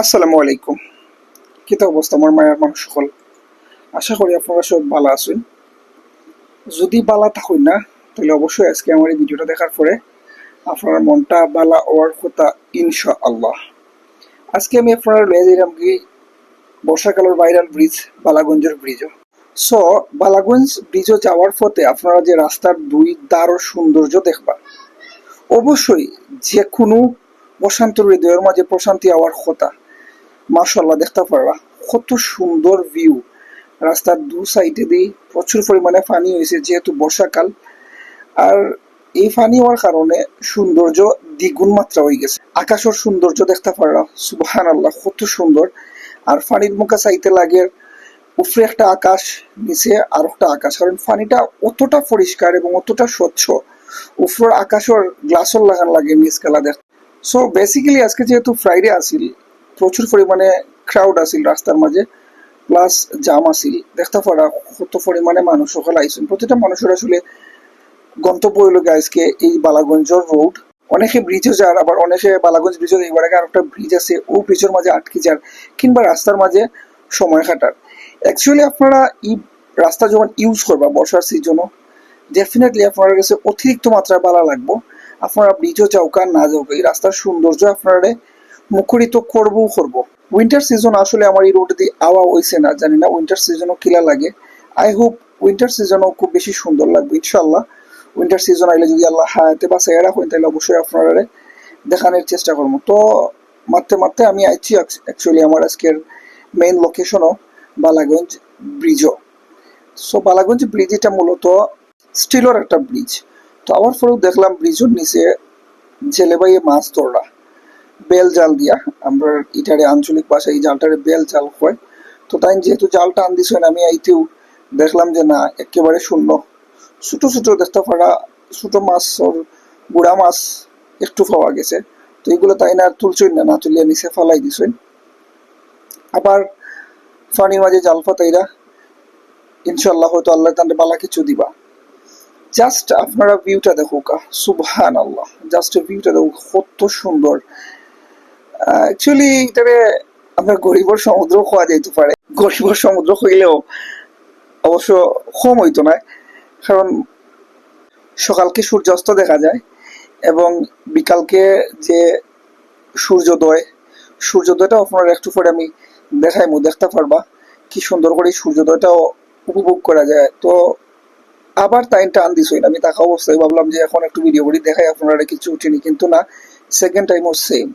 আসসালামু আলাইকুম। কিতা অবস্থা আমার মায়ের মানুষ সকল? আশা করি আপনারা সব ভালো আছেন। যদি বালা থাকুন না তাহলে অবশ্যই আজকে আমার এই ভিডিওটা দেখার পরে আপনার মনটা বালা হওয়ার কথা ইনশাআল্লাহ। আজকে আমি আপনারা লয়ে দিলাম কি বর্ষাকালের ভাইরাল ব্রিজ বালাগঞ্জের ব্রিজও। সো বালাগঞ্জ ব্রিজও যাওয়ার পথে আপনারা যে রাস্তার দুই ধারও সৌন্দর্য দেখবা, অবশ্যই যে কোনো প্রশান্ত হৃদয়ের মাঝে প্রশান্তি হওয়ার কথা। মাশাআল্লাহ দেখতে পারবা কত সুন্দর ভিউ। রাস্তার দু সাইডে দিয়ে প্রচুর পরিমাণে পানি হয়েছে যেহেতু বর্ষাকাল, আর এই পানি হওয়ার কারণে সৌন্দর্য দ্বিগুণ মাত্রা হয়ে গেছে। আকাশের সৌন্দর্য দেখতে পারবা সুবহানাল্লাহ কত সুন্দর। আর পানির মুখে চাইতে লাগে উপরে একটা আকাশ, নিচে আর একটা আকাশ, কারণ পানিটা অতটা পরিষ্কার এবং অতটা স্বচ্ছ। উপরের আকাশের গ্লাসর লাগান লাগে নিচ খেলা দেখ। সো বেসিক্যালি আজকে যেহেতু ফ্রাইডে আসিল, প্রচুর পরিমাণে ক্রাউড আসিল রাস্তার মাঝে, প্লাস জাম আসিল। দেখতে পারা কত পরিমাণে মানুষ সকল আইসেন। প্রতিটা মানুষের আসলে গন্তব্য হইল আজকে এই বালাগঞ্জর রোড। অনেকে ব্রিজে যার, আবার অনেকে বালাগঞ্জ ব্রিজের এইবার আগে আর একটা ব্রিজ আছে ও ব্রিজের মাঝে আটকে যার, কিংবা রাস্তার মাঝে সময় কাটার। অ্যাকচুয়ালি আপনারা এই রাস্তা যখন ইউজ করবা বর্ষার সিজনও, ডেফিনেটলি আপনার কাছে অতিরিক্ত মাত্রায় ভালো লাগবো। আপনারা ব্রিজও যাওকা না যাওকা এই রাস্তার সৌন্দর্য আপনারা মুখরিত করবো। উইন্টার সিজন আসলে আমার এই রোড দিয়ে আওয়া হয়েছে না, জানি না উইন্টার সিজনও কিলা লাগে। আই হোপ উইন্টার সিজনও খুব বেশি সুন্দর লাগবে ইনশাল্লাহ। উইন্টার সিজন আইলে যদি আল্লাহ হায়াতে বা সেরা হয় তাহলে অবশ্যই আপনারা দেখানোর চেষ্টা করবো। তো মারতে আমি আইছি অ্যাকচুয়ালি আমার আজকের মেইন লোকেশনও বালাগঞ্জ ব্রিজও। সো বালাগঞ্জ ব্রিজ এটা মূলত স্টিলের একটা ব্রিজ। তো আবার পরেও দেখলাম ব্রিজের নিচে জেলে বাইয়ে মাছ ধরা বেল জাল দিয়া, আমরা ইটারে আঞ্চলিক ভাষায় এই জালটারে বেল জাল হয়। তো তাই যেহেতু জালটা আন দিছেন, আমি আইতেও দেখলাম যে না একেবারে শূন্য। ছোট ছোট দেখতে পারা ছোট মাছ ওর বুড়া মাছ একটু পাওয়া গেছে। তো এগুলো তাই না আর তুলছই না তুলিয়া নিচে ফালাই দিছেন। আবার পানির মাঝে জাল ফাতাইরা ইনশাল্লাহ হয়তো আল্লাহ তাদের বালা কিছু দিবা। জাস্ট আপনারা ভিউটা দেখো কা সুবহানাল্লাহ, জাস্ট ভিউটা দেখো কত সুন্দর। অ্যাকচুয়ালি এটারে আমরা গরিবর সমুদ্র খাওয়া যাইতে পারে, গরিবর সমুদ্র হইলেও অবশ্য কম হইতো না, কারণ সকালকে সূর্যাস্ত দেখা যায় এবং বিকালকে যে সূর্যোদয়টা আপনার একটু পরে আমি দেখাইমু, দেখতে পারবা কি সুন্দর করে সূর্যোদয়টাও উপভোগ করা যায়। তো আবার টাইমটা আন দিছই আমি থাকা অবস্থায় ভাবলাম যে এখন একটু ভিডিও করে দেখাই আপনারা কিছু উঠিনি, কিন্তু না, সেকেন্ড টাইমও সেম।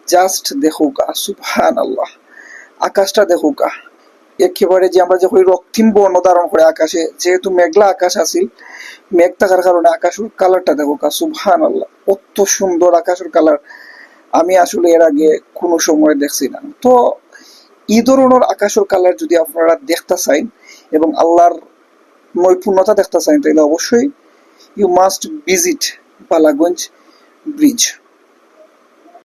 জাস্ট দেখুকা সুবহানাল্লাহ, আকাশটা দেখুকা একেবারে যে আমরা যখন রক্তিম বর্ণ ধারণ করে আকাশে, যেহেতু মেঘলা আকাশ আছিল, মেঘ থাকার কারণে আকাশের কালারটা দেখুকা সুবহানাল্লাহ কত সুন্দর আকাশের কালার। আমি আসলে এর আগে কোনো সময় দেখছি না। তো এই ধরনের আকাশের কালার যদি আপনারা দেখতে চান এবং আল্লাহর নৈপুণ্যতা দেখতে চান তাহলে অবশ্যই you must visit Balaganj bridge.